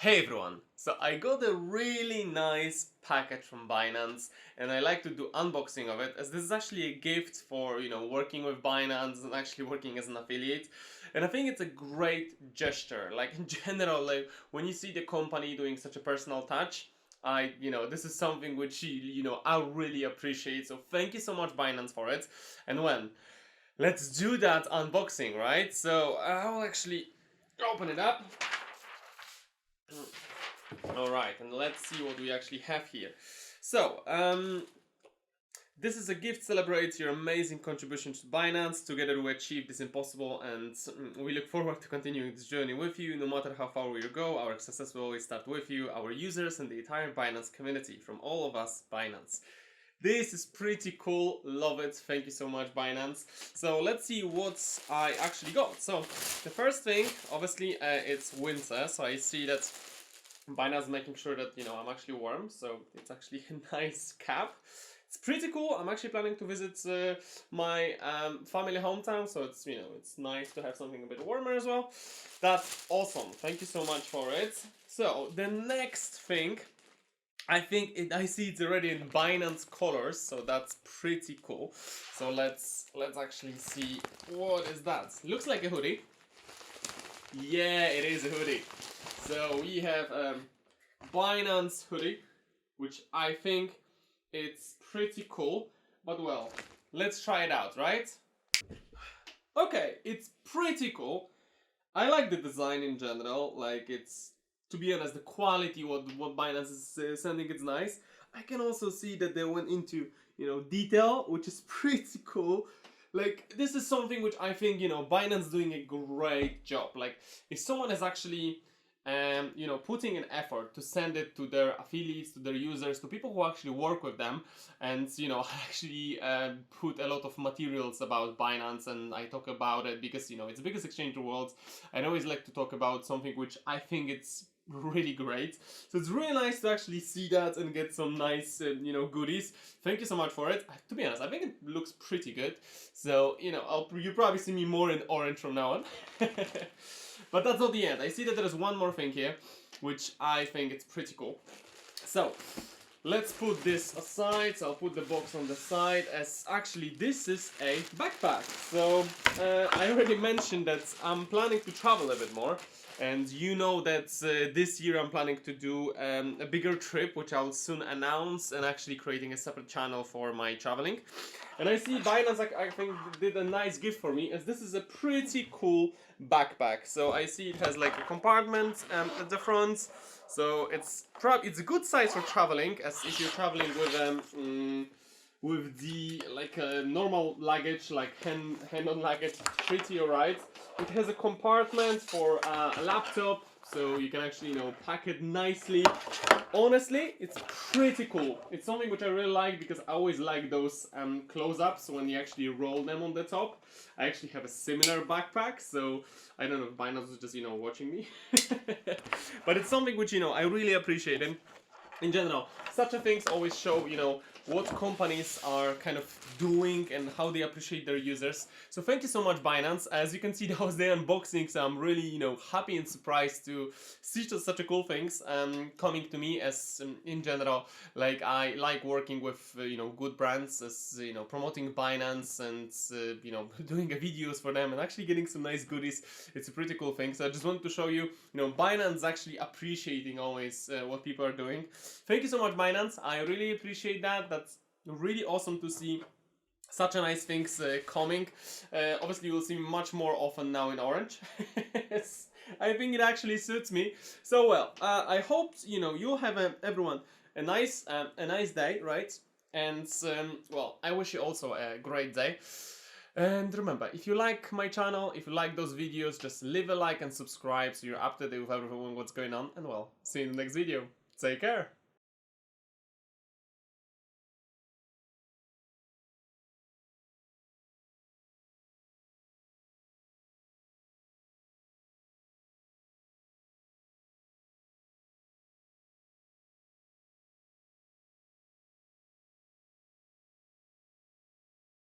Hey everyone! So I got a really nice package from Binance and I like to do unboxing of it as this is actually a gift for, working with Binance and actually working as an affiliate. And I think it's a great gesture. Like in general, like when you see the company doing such a personal touch, this is something which, I really appreciate. So thank you so much Binance for it. And let's do that unboxing, right? So I'll actually open it up. Alright, and let's see what we actually have here. So, this is a gift celebrates your amazing contribution to Binance. Together we achieve this impossible and we look forward to continuing this journey with you. No matter how far we go, our success will always start with you, our users and the entire Binance community. From all of us, Binance. This is pretty cool, love it, thank you so much Binance. So let's see what I actually got. So the first thing, obviously it's winter, so I see that Binance is making sure that I'm actually warm, so it's actually a nice cap. It's pretty cool. I'm actually planning to visit my family hometown, so it's nice to have something a bit warmer as well. That's awesome. Thank you so much for it. So the next thing, I see it's already in Binance colors, so that's pretty cool. So let's actually see what is that. Looks like a hoodie. Yeah, it is a hoodie. So we have Binance hoodie, which I think it's pretty cool. But well, let's try it out, right? Okay, it's pretty cool. I like the design in general. Like to be honest, the quality what Binance is sending, it's nice. I can also see that they went into detail, which is pretty cool. Like this is something which I think Binance doing a great job. Like if someone is actually putting an effort to send it to their affiliates, to their users, to people who actually work with them, and actually put a lot of materials about Binance, and I talk about it because it's the biggest exchange in the world. I always like to talk about something which I think it's really great. So it's really nice to actually see that and get some nice goodies. Thank you so much for it. To be honest, I think it looks pretty good. So you'll probably see me more in orange from now on. But that's not the end. I see that there is one more thing here, which I think it's pretty cool. So let's put this aside. So I'll put the box on the side, as actually this is a backpack. So I already mentioned that I'm planning to travel a bit more. And that this year I'm planning to do a bigger trip, which I'll soon announce, and actually creating a separate channel for my traveling. And I see Binance, I think, did a nice gift for me, as this is a pretty cool backpack. So I see it has like a compartment at the front. So it's a good size for traveling, as if you're traveling with the normal luggage, like hand-on luggage, pretty alright. It has a compartment for a laptop, so you can actually pack it nicely. Honestly, it's pretty cool. It's something which I really like, because I always like those close-ups when you actually roll them on the top. I actually have a similar backpack, so I don't know if Binance is just watching me. But it's something which I really appreciate. And in general, such a things always show what companies are kind of doing and how they appreciate their users. So thank you so much Binance. As you can see, that was the unboxing, so I'm really happy and surprised to see such a cool things coming to me, as in general, like I like working with good brands, as promoting Binance and doing videos for them and actually getting some nice goodies. It's a pretty cool thing. So I just wanted to show you Binance actually appreciating always what people are doing. Thank you so much Binance, I really appreciate that. That's really awesome to see such a nice things coming. Obviously you'll see me much more often now in orange. I think it actually suits me. So well, I hope you'll have everyone a nice day, right? And well, I wish you also a great day. And remember, if you like my channel, if you like those videos, just leave a like and subscribe so you're up to date with everything what's going on. And well, see you in the next video. Take care.